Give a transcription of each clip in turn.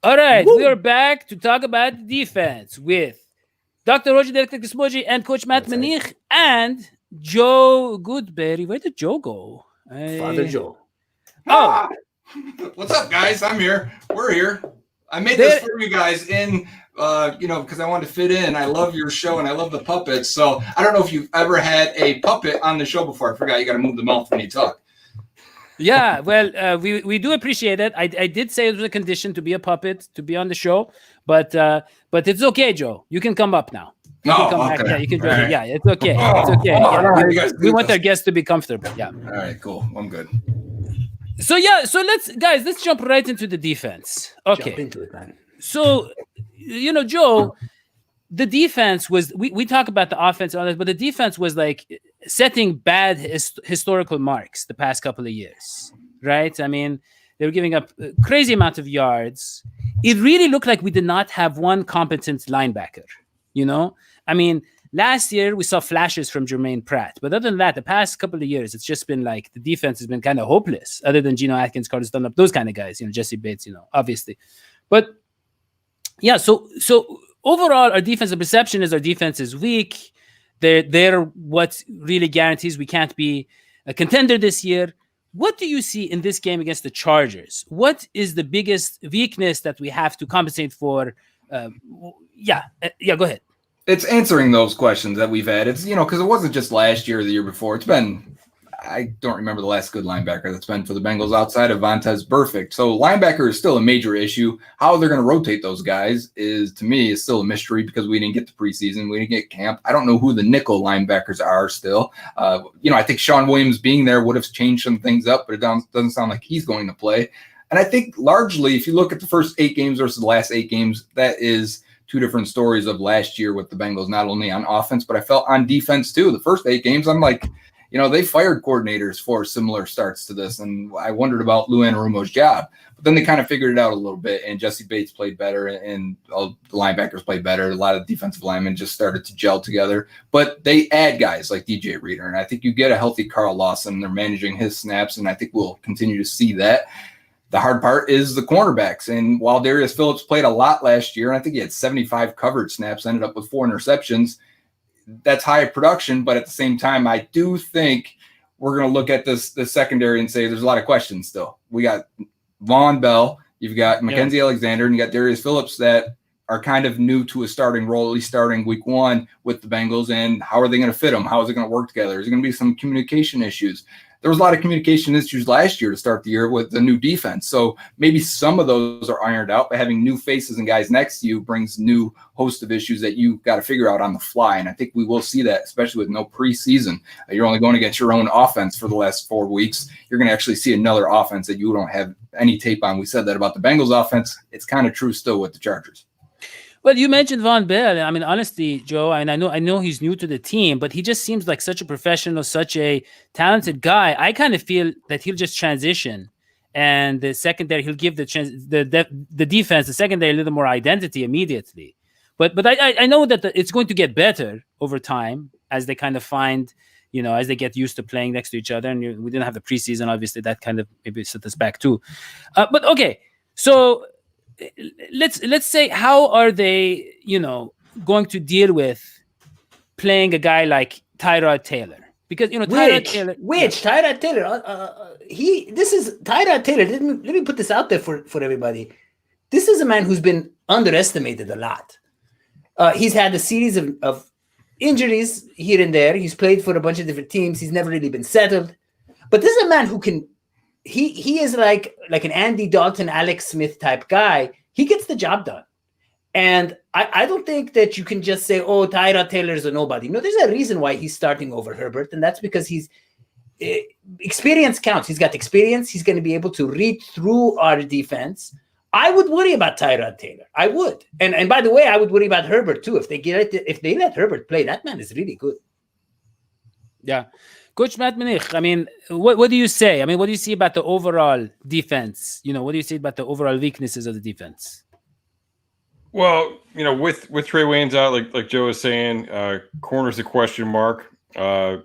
All right, Woo! we are back to talk about defense with Dr. Hodgie and Coach Matt That's right. Minich and Joe Goodberry. Where did Joe go? Father Joe. Oh, Ah! What's up, guys? I'm here. We're here. I made There- this for you guys because I wanted to fit in. I love your show and I love the puppets. So I don't know if you've ever had a puppet on the show before. I forgot you got to move the mouth when you talk. yeah. Well, we do appreciate it. I did say it was a condition to be a puppet to be on the show, but it's okay, Joe. You can come up now. You can come back. Okay. Yeah, you can. All right. Yeah, it's okay. Oh, It's okay. I Yeah, don't know how you guys we do want this. our guests to be comfortable. Yeah. All right, cool. I'm good. So let's jump right into the defense. Okay. Jump into it, man. So, Joe, the defense was, we talk about the offense, but the defense was like setting bad historical marks the past couple of years, right? I mean, they were giving up a crazy amount of yards. It really looked like we did not have one competent linebacker, I mean, last year we saw flashes from Jermaine Pratt, but other than that, the past couple of years, it's just been like the defense has been kind of hopeless, other than Geno Atkins, Curtis Dunlap, those kind of guys, Jesse Bates, obviously. But yeah, so overall, our defensive perception is our defense is weak. They're what really guarantees we can't be a contender this year. What do you see in this game against the Chargers? What is the biggest weakness that we have to compensate for? Go ahead. It's answering those questions that we've had. It's, because it wasn't just last year or the year before. It's been, I don't remember the last good linebacker that's been for the Bengals outside of Vontaze Burfict. So linebacker is still a major issue. How they're going to rotate those guys is still a mystery because we didn't get the preseason. We didn't get camp. I don't know who the nickel linebackers are still. I think Sean Williams being there would have changed some things up, but it doesn't sound like he's going to play. And I think largely, if you look at the first 8 games versus the last 8 games, that is two different stories of last year with the Bengals, not only on offense, but I felt on defense too. The first 8 games, I'm like, they fired coordinators for similar starts to this. And I wondered about Lou Anarumo's job, but then they kind of figured it out a little bit, and Jesse Bates played better and all the linebackers played better. A lot of defensive linemen just started to gel together, but they add guys like DJ Reader. And I think you get a healthy Carl Lawson. They're managing his snaps, and I think we'll continue to see that. The hard part is the cornerbacks. And while Darius Phillips played a lot last year, and I think he had 75 coverage snaps, ended up with 4 interceptions, that's high production. But at the same time, I do think we're going to look at the secondary and say there's a lot of questions still. We got Vonn Bell, you've got Mackenzie Alexander, and you got Darius Phillips that are kind of new to a starting role, at least starting week 1 with the Bengals. And how are they going to fit them? How is it going to work together? Is there going to be some communication issues? There was a lot of communication issues last year to start the year with the new defense. So maybe some of those are ironed out, but having new faces and guys next to you brings new host of issues that you got to figure out on the fly. And I think we will see that, especially with no preseason. You're only going to get your own offense for the last 4 weeks. You're going to actually see another offense that you don't have any tape on. We said that about the Bengals offense. It's kind of true still with the Chargers. Well, you mentioned Vonn Bell. I mean, honestly, Joe, and I know he's new to the team, but he just seems like such a professional, such a talented guy. I kind of feel that he'll just transition, and the secondary, he'll give the defense, the secondary, a little more identity immediately. But I know that it's going to get better over time as they kind of find, as they get used to playing next to each other. And we didn't have the preseason, obviously, that kind of maybe set us back too. But okay, so let's say, how are they, going to deal with playing a guy like Tyrod Taylor? Because Tyrod Taylor. Tyrod Taylor. Tyrod Taylor. Let me put this out there for everybody. This is a man who's been underestimated a lot. He's had a series of injuries here and there. He's played for a bunch of different teams. He's never really been settled. But this is a man who can. He is like an Andy Dalton, Alex Smith type guy. He gets the job done. And I don't think that you can just say, oh, Tyrod Taylor's a nobody. No, there's a reason why he's starting over Herbert, and that's because experience counts. He's got experience. He's going to be able to read through our defense. I would worry about Tyrod Taylor. I would. And by the way, I would worry about Herbert too. If they let Herbert play, that man is really good. Yeah. Coach Matt Minich, I mean, what do you say? I mean, what do you see about the overall defense? What do you see about the overall weaknesses of the defense? Well, with Trey Waynes out, like Joe was saying, corner's a question mark. I'm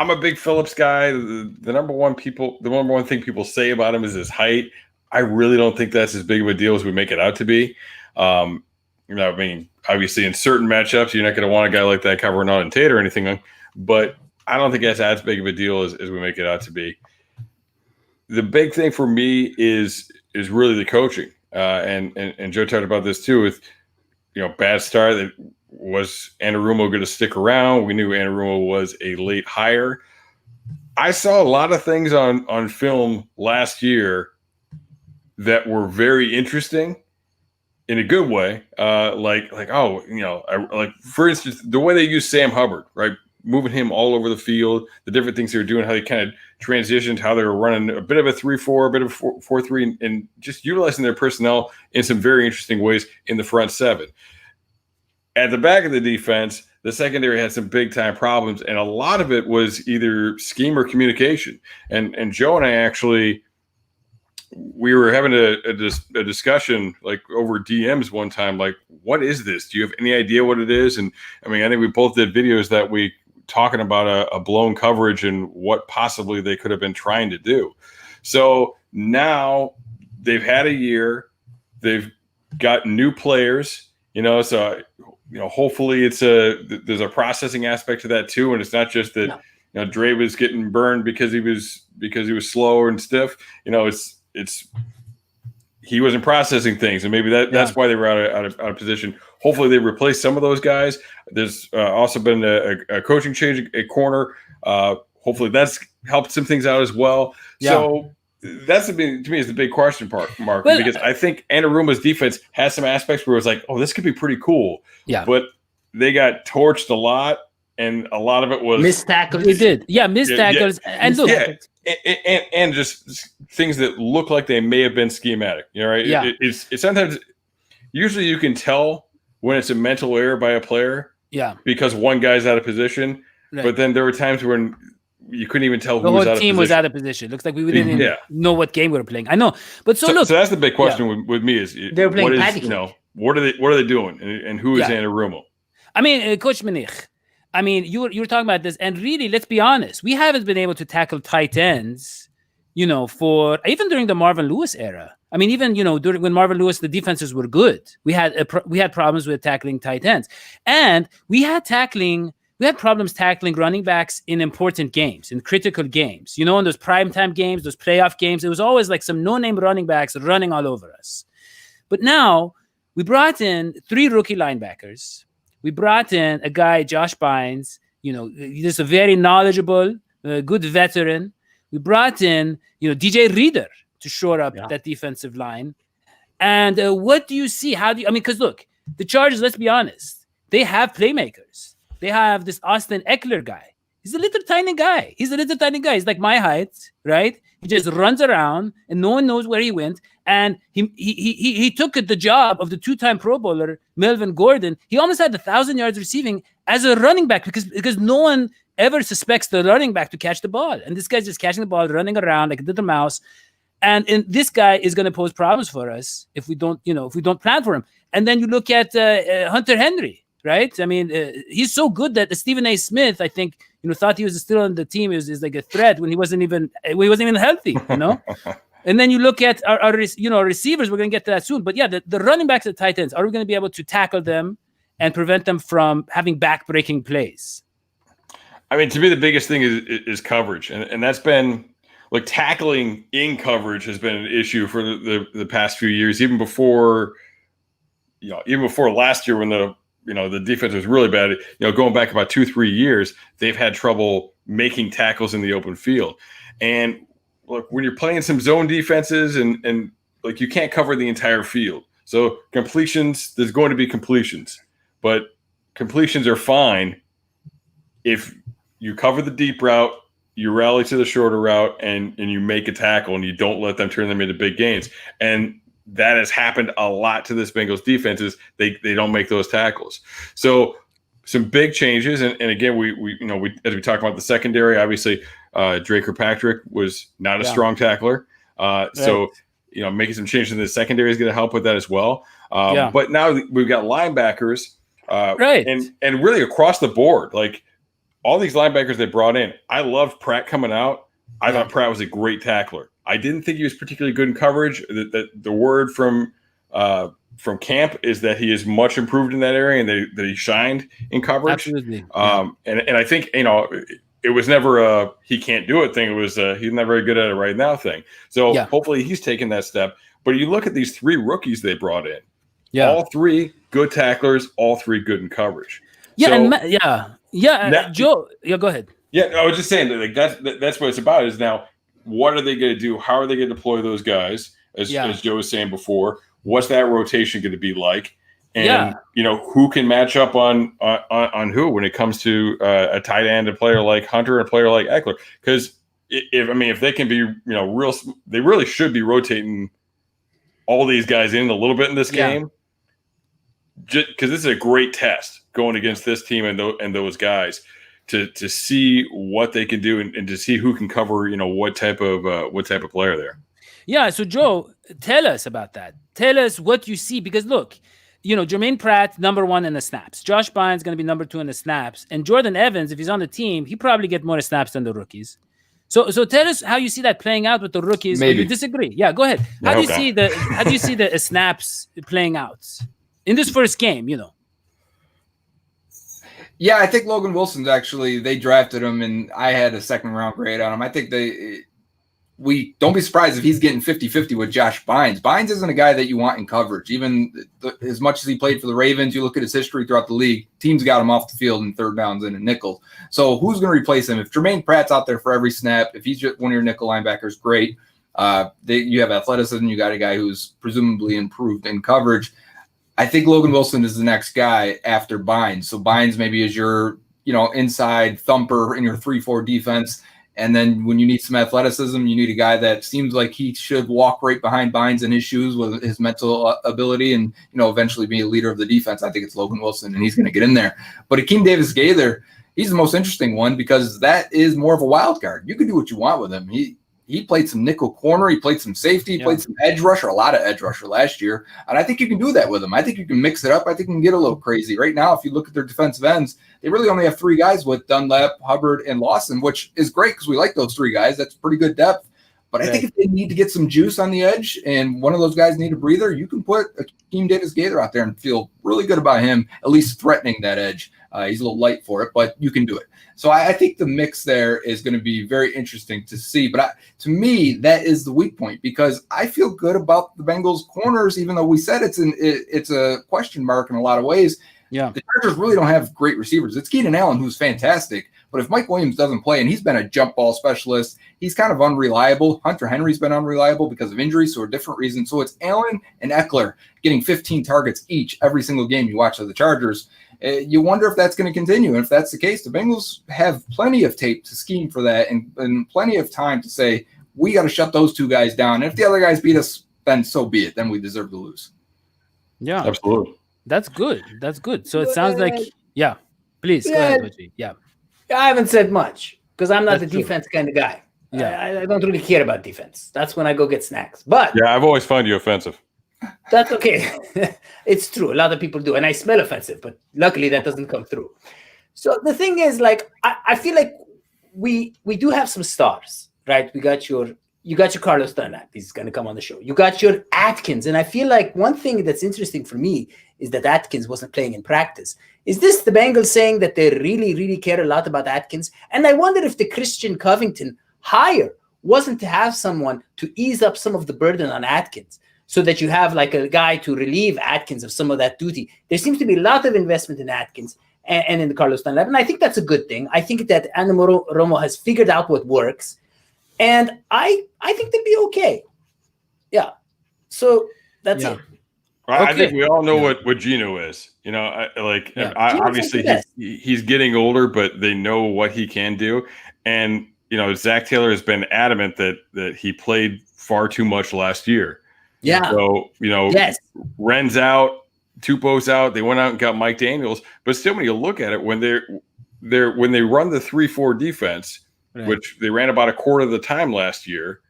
a big Phillips guy. The number one thing people say about him is his height. I really don't think that's as big of a deal as we make it out to be. I mean, obviously in certain matchups, you're not going to want a guy like that covering on Tate or anything, but I don't think that's as big of a deal as we make it out to be. The big thing for me is really the coaching. And Joe talked about this too with, bad start. That was Anarumo going to stick around? We knew Anarumo was a late hire. I saw a lot of things on film last year that were very interesting in a good way. Like for instance, the way they use Sam Hubbard, right? Moving him all over the field, the different things they were doing, how they kind of transitioned, how they were running a bit of a 3-4, a bit of a 4-3, and just utilizing their personnel in some very interesting ways in the front seven. At the back of the defense, the secondary had some big time problems, and a lot of it was either scheme or communication. And Joe and I actually, we were having a discussion like over DMs one time, like, what is this? Do you have any idea what it is? And I mean, I think we both did videos that week talking about a blown coverage and what possibly they could have been trying to do. So now they've had a year, they've got new players, so hopefully there's a processing aspect to that too, and it's not just that Dre was getting burned because he was slow and stiff. It's he wasn't processing things, and maybe that's why they were out of position. Hopefully they replace some of those guys. There's also been a coaching change at corner. Hopefully that's helped some things out as well. Yeah. So that's to me is the big question mark, because I think Anaruma's defense has some aspects where it's like, oh, this could be pretty cool. Yeah. But they got torched a lot, and a lot of it was missed tackles. They did. Yeah, missed tackles. And look. Yeah. And just things that look like they may have been schematic, right? Yeah. It's sometimes, usually you can tell when it's a mental error by a player, because one guy's out of position. Right. But then there were times when you couldn't even tell who was out of position. The whole team was out of position. Looks like we didn't even know what game we were playing. I know, but so look. So that's the big question with me is they're playing what are they doing, and who is Anarumo? I mean, Coach Minich. I mean, you were talking about this, and really, let's be honest. We haven't been able to tackle tight ends, for even during the Marvin Lewis era. I mean, even when Marvin Lewis, the defenses were good. We had problems with tackling tight ends, and we had problems tackling running backs in important games, in critical games. In those primetime games, those playoff games, it was always like some no-name running backs running all over us. But now we brought in 3 rookie linebackers. We brought in a guy, Josh Bynes, just a very knowledgeable, good veteran. We brought in, DJ Reader to shore up that defensive line. And what do you see? Because look, the Chargers, let's be honest, they have playmakers. They have this Austin Eckler guy. He's a little tiny guy. He's like my height, right? He just runs around and no one knows where he went. And he took the job of the 2-time Pro Bowler, Melvin Gordon. He almost had 1,000 yards receiving as a running back because no one ever suspects the running back to catch the ball. And this guy's just catching the ball, running around like a little mouse. And this guy is going to pose problems for us if we don't plan for him. And then you look at Hunter Henry, right? I mean, he's so good that Stephen A. Smith, I think, thought he was still on the team is like a threat when he wasn't even healthy, And then you look at our receivers. We're going to get to that soon. But yeah, the running backs at tight ends, are we going to be able to tackle them and prevent them from having back-breaking plays? I mean, to me, the biggest thing is coverage. And that's been, like, tackling in coverage has been an issue for the past few years, even before last year when the defense was really bad. Going back about 2-3 years, they've had trouble making tackles in the open field. And look, when you're playing some zone defenses and like you can't cover the entire field. So completions, there's going to be completions, but completions are fine if you cover the deep route, you rally to the shorter route, and you make a tackle and you don't let them turn them into big gains. And that has happened a lot to this Bengals defense is they don't make those tackles. So some big changes. And again, we as we talk about the secondary, obviously Dre Kirkpatrick was not a strong tackler. So, making some changes in the secondary is going to help with that as well. But now we've got linebackers and really across the board, like all these linebackers they brought in. I loved Pratt coming out. I thought Pratt was a great tackler. I didn't think he was particularly good in coverage. The word from camp is that he is much improved in that area and that he shined in coverage. Absolutely. And I think, it was never he can't do it thing. It was he's not very good at it right now thing. So hopefully he's taken that step. But you look at these 3 rookies they brought in. Yeah. All 3 good tacklers, all 3 good in coverage. Yeah, so, Joe. Yeah, go ahead. Yeah, I was just saying that that's what it's about. Is now what are they going to do? How are they going to deploy those guys? As Joe was saying before, what's that rotation going to be like? And who can match up on who when it comes to a tight end, a player like Hunter, and a player like Eckler? Because if they can be real, they really should be rotating all these guys in a little bit in this game. Just because this is a great test going against this team and those guys to see what they can do and to see who can cover what type of player there. Yeah. So Joe, tell us about that. Tell us what you see, because look, Jermaine Pratt, number 1 in the snaps. Josh Bynes going to be number 2 in the snaps, and Jordan Evans, if he's on the team, he probably get more snaps than the rookies. So tell us how you see that playing out with the rookies. Maybe you disagree. Yeah, go ahead. How do you see the snaps playing out in this first game? Yeah, I think Logan Wilson's they drafted him, and I had a 2nd-round grade on him. I think we don't be surprised if he's getting 50-50 with Josh Bynes. Bynes isn't a guy that you want in coverage. Even as much as he played for the Ravens, you look at his history throughout the league, teams got him off the field in 3rd downs and in nickels. So who's going to replace him? If Jermaine Pratt's out there for every snap, if he's just one of your nickel linebackers, great. You have athleticism. You got a guy who's presumably improved in coverage. I think Logan Wilson is the next guy after Bynes. So Bynes maybe is your inside thumper in your 3-4 defense. And then when you need some athleticism, you need a guy that seems like he should walk right behind Bynes in his shoes with his mental ability and, eventually be a leader of the defense. I think it's Logan Wilson, and he's going to get in there. But Akeem Davis-Gaither, he's the most interesting one because that is more of a wild card. You can do what you want with him. He played some nickel corner. He played some safety. He played some edge rusher, a lot of edge rusher last year. And I think you can do that with him. I think you can mix it up. I think you can get a little crazy. Right now, if you look at their defensive ends, they really only have 3 guys with Dunlap, Hubbard, and Lawson, which is great because we like those 3 guys. That's pretty good depth. But I think if they need to get some juice on the edge and one of those guys need a breather, you can put Akeem Davis-Gaither out there and feel really good about him, at least threatening that edge. He's a little light for it, but you can do it. So I think the mix there is going to be very interesting to see. But to me, that is the weak point because I feel good about the Bengals corners, even though we said it's a question mark in a lot of ways. Yeah, the Chargers really don't have great receivers. It's Keenan Allen, who's fantastic. But if Mike Williams doesn't play, and he's been a jump ball specialist, he's kind of unreliable. Hunter Henry's been unreliable because of injuries, so a different reason. So it's Allen and Eckler getting 15 targets each every single game you watch of the Chargers. You wonder if that's going to continue. And if that's the case, the Bengals have plenty of tape to scheme for that and plenty of time to say, we got to shut those 2 guys down. And if the other guys beat us, then so be it. Then we deserve to lose. Yeah, absolutely. That's good. So it sounds like, please go ahead, Hodgie. Yeah. I haven't said much because I'm not the defense kind of guy. Yeah, I don't really care about defense. That's when I go get snacks. But I've always found you offensive. That's okay. It's true. A lot of people do. And I smell offensive, but luckily that doesn't come through. So the thing is, I feel like we do have some stars, right? You got your Carlos Dunlap. He's going to come on the show. You got your Atkins. And I feel like one thing that's interesting for me is that Atkins wasn't playing in practice. Is this the Bengals saying that they really, really care a lot about Atkins? And I wonder if the Christian Covington hire wasn't to have someone to ease up some of the burden on Atkins so that you have like a guy to relieve Atkins of some of that duty. There seems to be a lot of investment in Atkins and in the Carlos Dunlap. And I think that's a good thing. I think that Animo Romo has figured out what works. And I think they'll be okay. Yeah. So that's it. Well, okay. I think we all know what Geno is. Obviously he's getting older, but they know what he can do. And, Zach Taylor has been adamant that he played far too much last year. Yeah. So, Ren's out, Tupo's out. They went out and got Mike Daniels. But still, when you look at it, when they run the 3-4 defense, right, which they ran about a quarter of the time last year,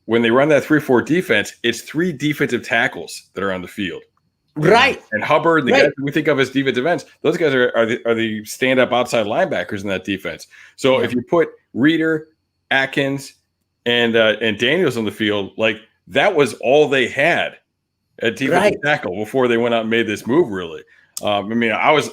when they run that 3-4 defense, it's 3 defensive tackles that are on the field. Right. And Hubbard, the guys we think of as defensive ends, those guys are the stand-up outside linebackers in that defense. So if you put Reeder, Atkins, and Daniels on the field, like that was all they had at defensive tackle before they went out and made this move. Really, I mean, I was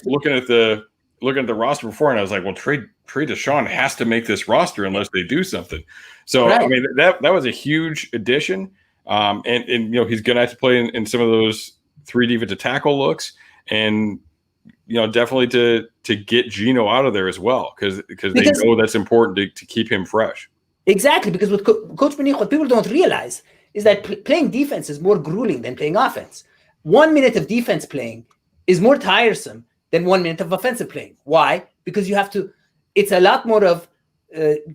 looking at the roster before, and I was like, well, trade Deshaun has to make this roster unless they do something. So I mean, that was a huge addition, and you know he's going to have to play in some of those 3 defensive tackle looks, and you know definitely to get Geno out of there as well because they know that's important to keep him fresh. Exactly, because with Coach Minich, what people don't realize is that playing defense is more grueling than playing offense. 1 minute of defense playing is more tiresome than 1 minute of offensive playing. Why? Because you have to. It's a lot more of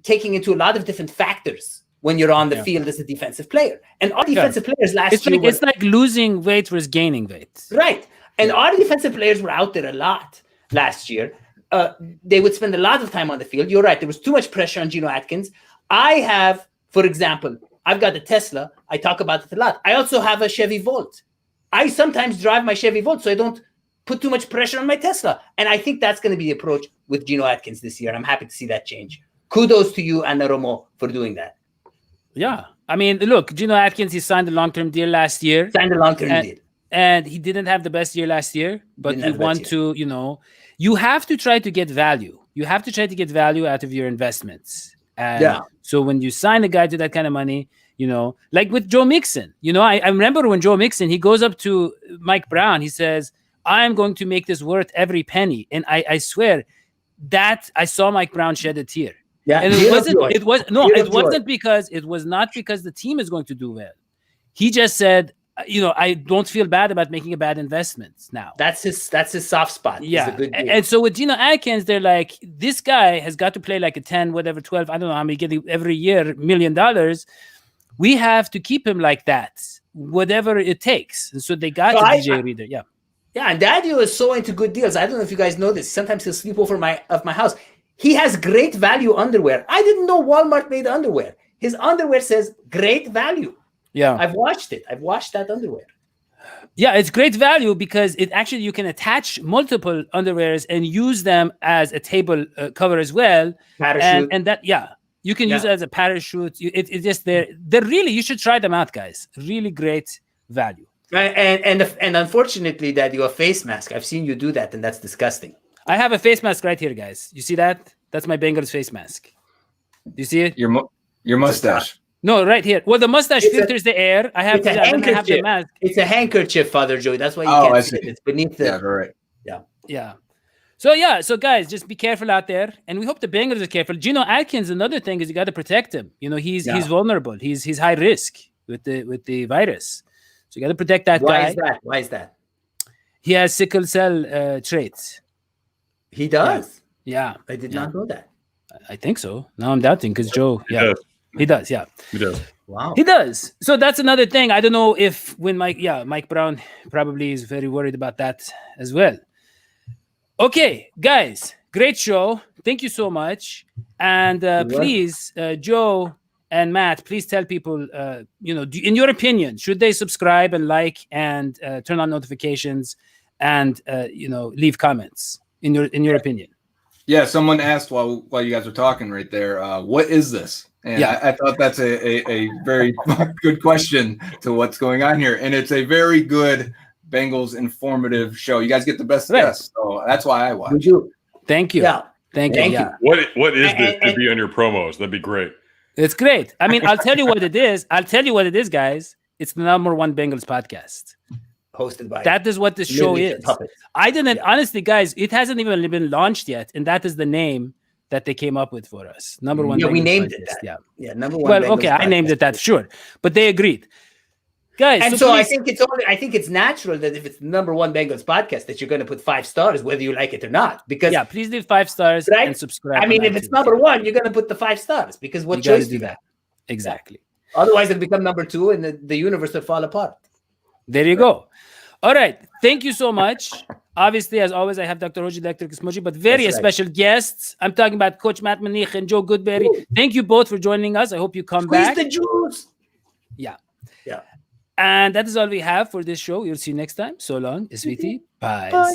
taking into a lot of different factors when you're on the field as a defensive player. And our defensive players last year it's like losing weight versus gaining weight. Right. And our defensive players were out there a lot last year. They would spend a lot of time on the field. You're right. There was too much pressure on Geno Atkins. I have, for example, I've got a Tesla. I talk about it a lot. I also have a Chevy Volt. I sometimes drive my Chevy Volt so I don't put too much pressure on my Tesla. And I think that's going to be the approach with Geno Atkins this year. I'm happy to see that change. Kudos to you, Anna Romo, for doing that. Yeah. I mean, look, Geno Atkins, he signed a long-term deal last year. And he didn't have the best year last year, but you want to, you know, you have to try to get value. You have to try to get value out of your investments. And so when you sign a guy to that kind of money, you know, like with Joe Mixon, you know, I remember when Joe Mixon, he goes up to Mike Brown, he says, I'm going to make this worth every penny. And I swear that I saw Mike Brown shed a tear. Yeah. And it was not because the team is going to do well. He just said, you know, I don't feel bad about making a bad investment now. That's his soft spot. Yeah. And so with Geno Atkins, they're like, this guy has got to play like a 10, whatever, 12, I don't know how many getting every year, $1 million. We have to keep him like that, whatever it takes. And so they got DJ Reader. Yeah. Yeah, and Dadio is so into good deals. I don't know if you guys know this. Sometimes he'll sleep over my house. He has great value underwear. I didn't know Walmart made underwear. His underwear says great value. Yeah. I've watched it. I've watched that underwear. Yeah, it's great value because it actually you can attach multiple underwears and use them as a table cover as well. Parachute. And that, you can use it as a parachute. It's just they're really, you should try them out, guys. Really great value. And unfortunately, that you a face mask. I've seen you do that, and that's disgusting. I have a face mask right here, guys. You see that? That's my Bengals face mask. Do you see it? Your mustache. No, right here. Well, the mustache filters the air. I have the mask. It's a handkerchief, Father Joey. That's why you can't see it. It's beneath the. Yeah, right. Yeah. So guys, just be careful out there, and we hope the Bengals are careful. Geno Atkins, another thing is you got to protect him. You know, he's vulnerable. He's high risk with the virus. So you got to protect that guy. Why is that? He has sickle cell traits. He does? Yeah. I did not know that. I think so. Now I'm doubting because Joe, he does. Yeah. He does. Wow. He does. So that's another thing. I don't know if when Mike Brown probably is very worried about that as well. Okay, guys, great show. Thank you so much. And please, Joe and Matt, please tell people, in your opinion, should they subscribe and like and turn on notifications and, leave comments in your opinion? Yeah, someone asked while you guys were talking right there, what is this? And I thought that's a very good question to what's going on here. And it's a very good Bengals informative show. You guys get the best guests. So that's why I watch. Thank you. Yeah. Thank you. Yeah. What is this to be on your promos? That'd be great. It's great. I mean, I'll tell you what it is. Guys. It's the #1 Bengals podcast. Hosted by. That is what this show is. I didn't, honestly, guys, it hasn't even been launched yet. And that is the name that they came up with for us. #1 Bengals. Yeah, we named it that. Yeah, #1. Well, Bengals okay, podcast. I named it that, sure. But they agreed. Guys, and so I think it's natural that if it's the #1 Bengals podcast that you're going to put 5 stars, whether you like it or not. Because please leave 5 stars and subscribe. I mean, if it's #1, you're going to put the 5 stars because what choice do you have? Exactly. Otherwise, it'll become #2 and the universe will fall apart. There you go. All right. Thank you so much. Obviously, as always, I have Dr. Hodgie, Electric Smoji, but very special guests. I'm talking about Coach Matt Minich and Joe Goodberry. Thank you both for joining us. I hope you come back. Squeeze the juice. Yeah. Yeah. And that is all we have for this show. We'll see you next time. So long, SVT. Bye.